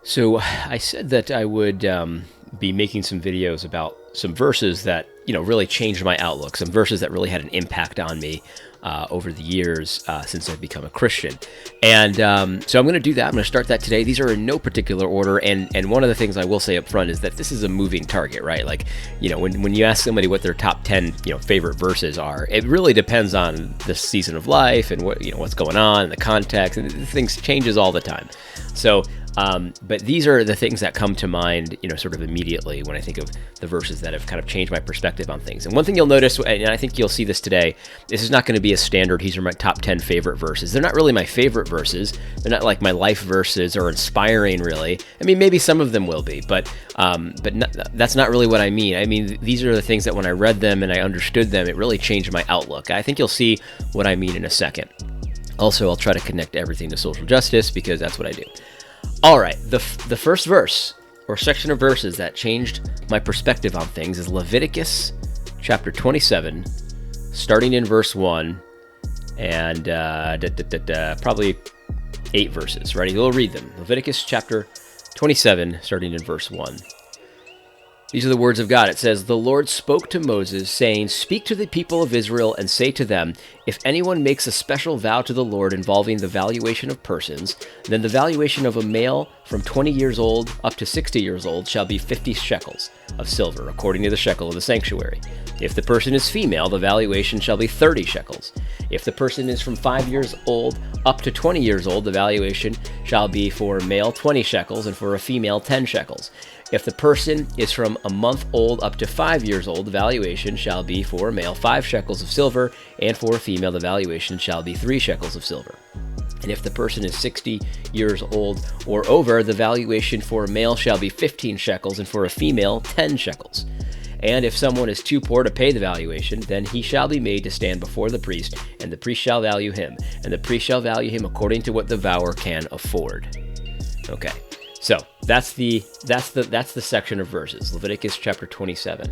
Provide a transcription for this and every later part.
So I said that I would be making some videos about some verses that really changed my outlook. Some verses that really had an impact on me over the years since I've become a Christian. And so I'm going to do that. I'm going to start that today. These are in no particular order. And one of the things I will say up front is that this is a moving target, right? Like, when you ask somebody what their top 10 favorite verses are, it really depends on the season of life and what's going on and the context, and things changes all the time. So but these are the things that come to mind, sort of immediately when I think of the verses that have kind of changed my perspective on things. And one thing you'll notice, and I think you'll see this today, this is not going to be a standard, these are my top 10 favorite verses. They're not really my favorite verses. They're not like my life verses or inspiring, really. I mean, maybe some of them will be, but that's not really what I mean. I mean, these are the things that when I read them and I understood them, it really changed my outlook. I think you'll see what I mean in a second. Also, I'll try to connect everything to social justice because that's what I do. All right, the first verse or section of verses that changed my perspective on things is Leviticus chapter 27, starting in verse 1, and probably 8 verses. Ready? We'll read them. Leviticus chapter 27, starting in verse 1. These are the words of God. It says, "The Lord spoke to Moses, saying, 'Speak to the people of Israel and say to them, if anyone makes a special vow to the Lord involving the valuation of persons, then the valuation of a male from 20 years old up to 60 years old shall be 50 shekels of silver, according to the shekel of the sanctuary. If the person is female, the valuation shall be 30 shekels. If the person is from 5 years old up to 20 years old, the valuation shall be for a male 20 shekels and for a female 10 shekels. If the person is from a month old up to 5 years old, the valuation shall be for a male 5 shekels of silver, and for a female the valuation shall be 3 shekels of silver. And if the person is 60 years old or over, the valuation for a male shall be 15 shekels, and for a female 10 shekels. And if someone is too poor to pay the valuation, then he shall be made to stand before the priest, and the priest shall value him, and the priest shall value him according to what the vower can afford." Okay. So that's the section of verses, Leviticus chapter 27.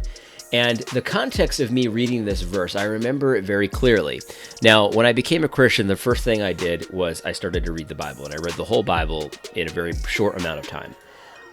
And the context of me reading this verse, I remember it very clearly. Now, when I became a Christian, the first thing I did was I started to read the Bible, and I read the whole Bible in a very short amount of time.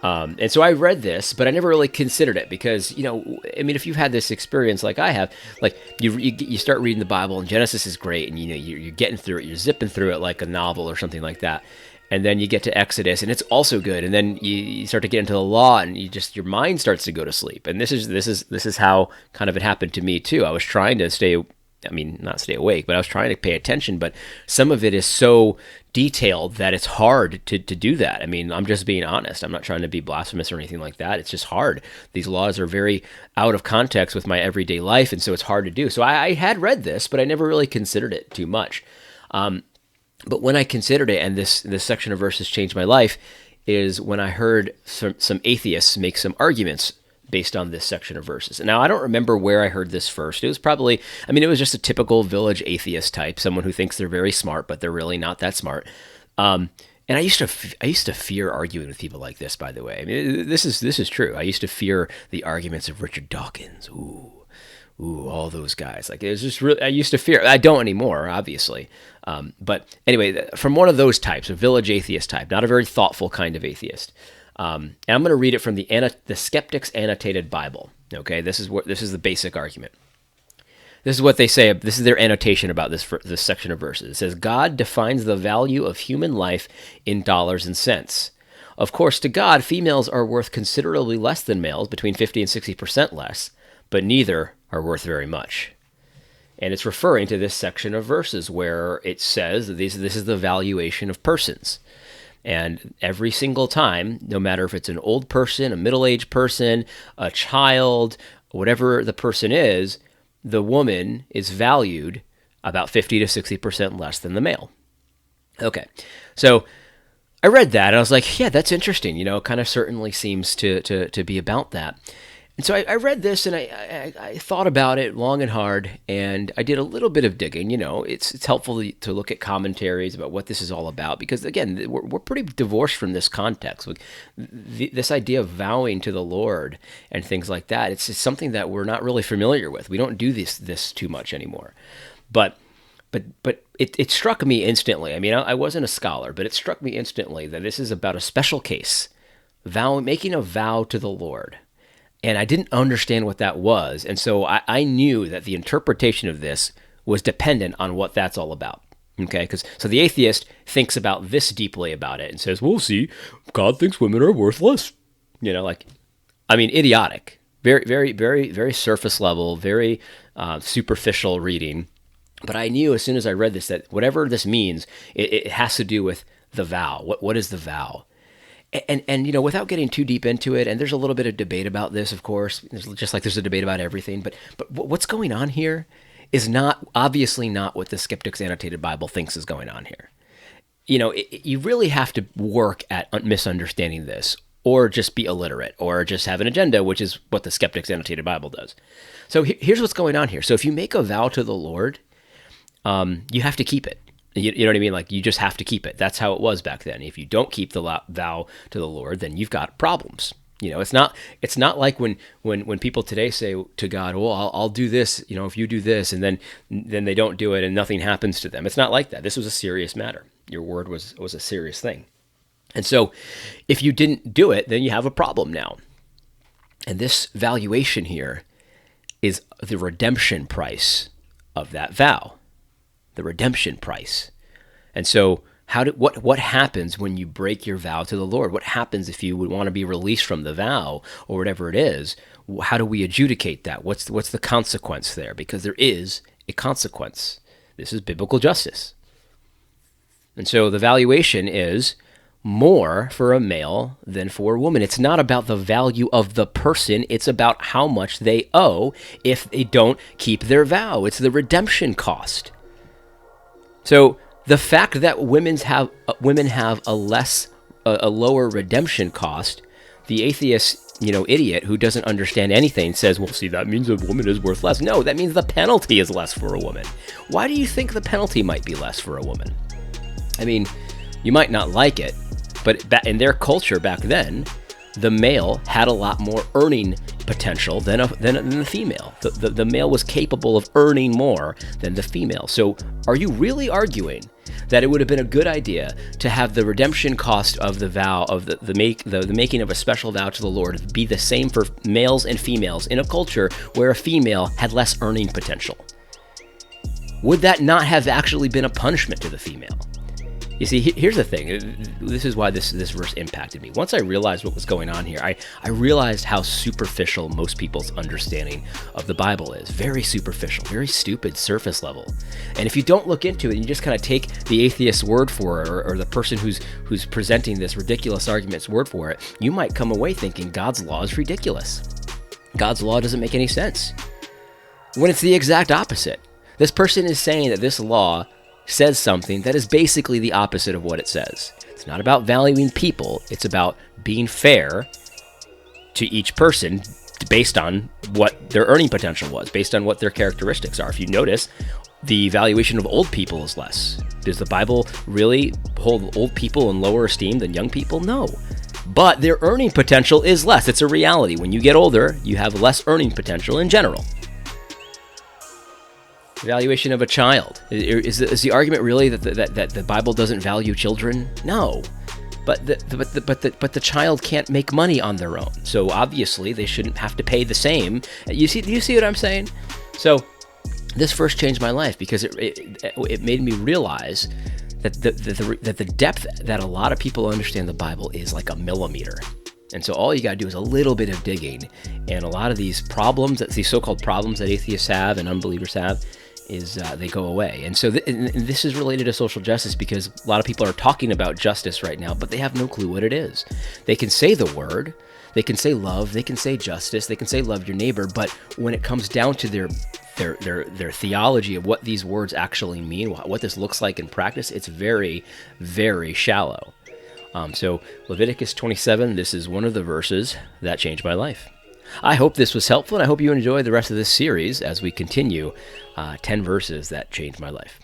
And so I read this, but I never really considered it because, if you've had this experience like I have, like you start reading the Bible and Genesis is great, and you're getting through it, you're zipping through it like a novel or something like that. And then you get to Exodus, and it's also good. And then you start to get into the law, and your mind starts to go to sleep. And this is how kind of it happened to me too. I was trying to not stay awake, but I was trying to pay attention. But some of it is so detailed that it's hard to do that. I mean, I'm just being honest. I'm not trying to be blasphemous or anything like that. It's just hard. These laws are very out of context with my everyday life, and so it's hard to do. So I had read this, but I never really considered it too much. But when I considered it, and this section of verses changed my life, is when I heard some atheists make some arguments based on this section of verses. Now, I don't remember where I heard this first. It was probably, it was just a typical village atheist type, someone who thinks they're very smart, but they're really not that smart. And I used to fear arguing with people like this, by the way. I mean, this is true. I used to fear the arguments of Richard Dawkins. Ooh, all those guys. Like, it was just really, I used to fear. I don't anymore, obviously. But anyway, from one of those types, a village atheist type, not a very thoughtful kind of atheist. And I'm going to read it from the Skeptic's Annotated Bible. Okay, this is the basic argument. This is what they say. This is their annotation about this section of verses. It says, "God defines the value of human life in dollars and cents. Of course, to God, females are worth considerably less than males, between 50 and 60% less, but neither are worth very much." And it's referring to this section of verses where it says that this is the valuation of persons. And every single time, no matter if it's an old person, a middle-aged person, a child, whatever the person is, the woman is valued about 50 to 60% less than the male. Okay, so I read that and I was like, yeah, that's interesting. It kind of certainly seems to be about that. And so I read this, and I thought about it long and hard, and I did a little bit of digging. It's helpful to look at commentaries about what this is all about, because, again, we're pretty divorced from this context. This idea of vowing to the Lord and things like that, it's something that we're not really familiar with. We don't do this too much anymore. But it struck me instantly. I wasn't a scholar, but it struck me instantly that this is about a special case making a vow to the Lord. And I didn't understand what that was. And so I knew that the interpretation of this was dependent on what that's all about. Okay, so the atheist thinks about this deeply about it and says, well, see, God thinks women are worthless. Idiotic. Very, very, very, very surface level, very superficial reading. But I knew as soon as I read this that whatever this means, it has to do with the vow. What is the vow? And without getting too deep into it, and there's a little bit of debate about this, of course, just like there's a debate about everything, but what's going on here is obviously not what the Skeptic's Annotated Bible thinks is going on here. You really have to work at misunderstanding this, or just be illiterate, or just have an agenda, which is what the Skeptic's Annotated Bible does. So here's what's going on here. So if you make a vow to the Lord, you have to keep it. You know what I mean? Like, you just have to keep it. That's how it was back then. If you don't keep the vow to the Lord, then you've got problems. It's not like when people today say to God, well, I'll do this, if you do this, and then they don't do it and nothing happens to them. It's not like that. This was a serious matter. Your word was a serious thing. And so if you didn't do it, then you have a problem now. And this valuation here is the redemption price of that vow. The redemption price. And so what happens when you break your vow to the Lord? What happens if you would want to be released from the vow or whatever it is? How do we adjudicate that? What's the consequence there? Because there is a consequence. This is biblical justice. And so the valuation is more for a male than for a woman. It's not about the value of the person. It's about how much they owe if they don't keep their vow. It's the redemption cost. So the fact that women have a lower redemption cost, the atheist, idiot who doesn't understand anything says, well, see, that means a woman is worth less. No, that means the penalty is less for a woman. Why do you think the penalty might be less for a woman? I mean, you might not like it, but in their culture back then, the male had a lot more earning potential than the female. The male was capable of earning more than the female. So are you really arguing that it would have been a good idea to have the redemption cost of the vow, of the making of a special vow to the Lord, be the same for males and females in a culture where a female had less earning potential? Would that not have actually been a punishment to the female? You see, here's the thing. This is why this verse impacted me. Once I realized what was going on here, I realized how superficial most people's understanding of the Bible is. Very superficial, very stupid, surface level. And if you don't look into it, you just kind of take the atheist's word for it, or the person who's presenting this ridiculous argument's word for it, you might come away thinking God's law is ridiculous. God's law doesn't make any sense. When it's the exact opposite. This person is saying that this law says something that is basically the opposite of what it says. It's not about valuing people. It's about being fair to each person based on what their earning potential was, based on what their characteristics are. If you notice, the valuation of old people is less. Does the Bible really hold old people in lower esteem than young people? No. But their earning potential is less. It's a reality. When you get older, you have less earning potential in general. Valuation of a child. Is the argument really that the Bible doesn't value children? No, but the child can't make money on their own, so obviously they shouldn't have to pay the same. Do you see what I'm saying? So this verse changed my life because it made me realize that the depth that a lot of people understand the Bible is like a millimeter. And so all you got to do is a little bit of digging, and a lot of these problems, these so-called problems that atheists have and unbelievers have, is they go away. And so and this is related to social justice because a lot of people are talking about justice right now, but they have no clue what it is. They can say the word, they can say love, they can say justice, they can say love your neighbor, but when it comes down to their theology of what these words actually mean, what this looks like in practice, it's very, very shallow. So Leviticus 27, this is one of the verses that changed my life. I hope this was helpful, and I hope you enjoy the rest of this series as we continue 10 verses that changed my life.